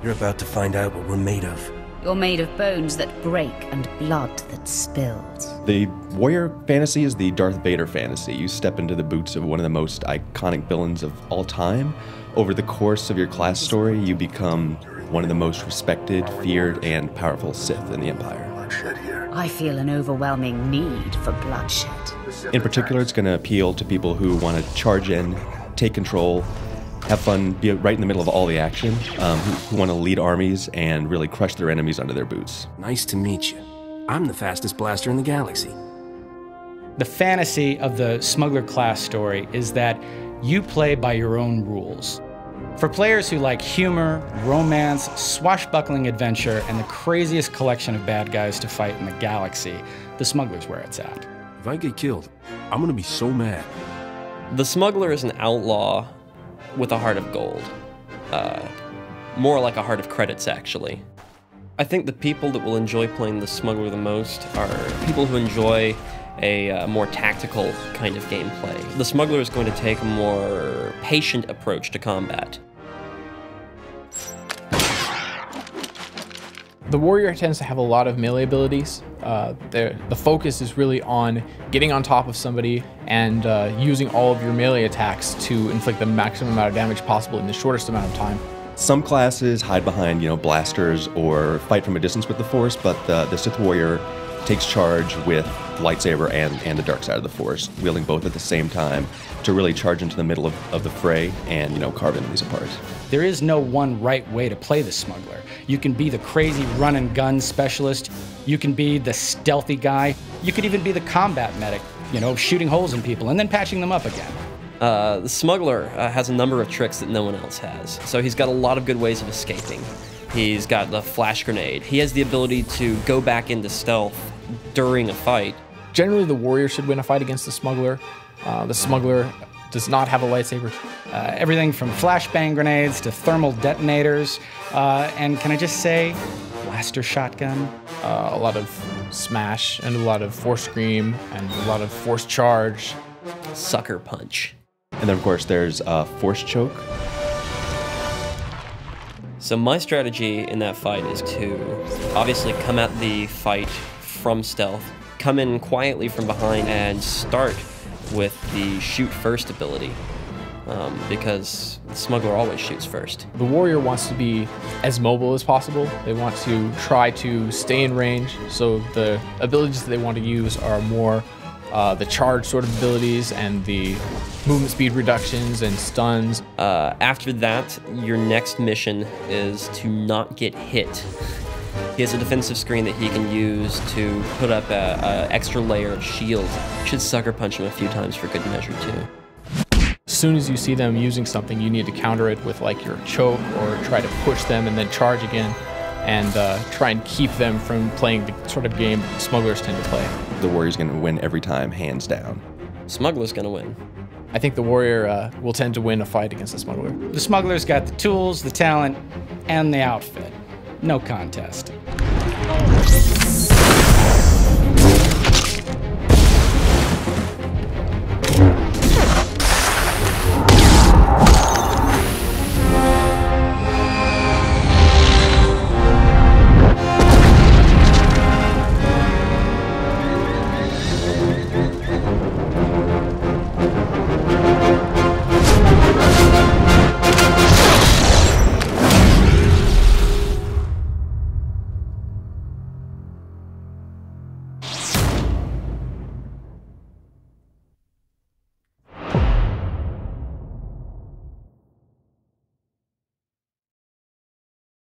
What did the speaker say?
You're about to find out what we're made of. You're made of bones that break and blood that spills. The warrior fantasy is the Darth Vader fantasy. You step into the boots of one of the most iconic villains of all time. Over the course of your class story, you become one of the most respected, feared, and powerful Sith in the Empire. I feel an overwhelming need for bloodshed. In particular, it's going to appeal to people who want to charge in, take control, have fun, be right in the middle of all the action, who want to lead armies and really crush their enemies under their boots. Nice to meet you. I'm the fastest blaster in the galaxy. The fantasy of the Smuggler class story is that you play by your own rules. For players who like humor, romance, swashbuckling adventure, and the craziest collection of bad guys to fight in the galaxy, the Smuggler's where it's at. If I get killed, I'm gonna be so mad. The Smuggler is an outlaw with a heart of gold. More like a heart of credits, actually. I think the people that will enjoy playing the Smuggler the most are people who enjoy a more tactical kind of gameplay. The Smuggler is going to take a more patient approach to combat. The warrior tends to have a lot of melee abilities. The focus is really on getting on top of somebody and using all of your melee attacks to inflict the maximum amount of damage possible in the shortest amount of time. Some classes hide behind, blasters or fight from a distance with the Force, but the Sith warrior takes charge with lightsaber and the dark side of the Force, wielding both at the same time to really charge into the middle of the fray and, carve enemies apart. There is no one right way to play the Smuggler. You can be the crazy run and gun specialist. You can be the stealthy guy. You could even be the combat medic, shooting holes in people and then patching them up again. The Smuggler has a number of tricks that no one else has. So he's got a lot of good ways of escaping. He's got the flash grenade. He has the ability to go back into stealth during a fight. Generally, the warrior should win a fight against the Smuggler. The Smuggler does not have a lightsaber. Everything from flashbang grenades to thermal detonators, and can I just say, blaster shotgun? A lot of smash and a lot of force scream and a lot of force charge. Sucker punch. And then, of course, there's force choke. So my strategy in that fight is to obviously come at the fight from stealth, come in quietly from behind, and start with the shoot first ability, because the Smuggler always shoots first. The warrior wants to be as mobile as possible. They want to try to stay in range, so the abilities that they want to use are more the charge sort of abilities and the movement speed reductions and stuns. After that, your next mission is to not get hit. He has a defensive screen that he can use to put up an extra layer of shield. Should sucker punch him a few times for good measure too. As soon as you see them using something, you need to counter it with like your choke or try to push them and then charge again and try and keep them from playing the sort of game Smugglers tend to play. The warrior's going to win every time, hands down. Smuggler's going to win. I think the warrior will tend to win a fight against the Smuggler. The Smuggler's got the tools, the talent, and the outfit. No contest.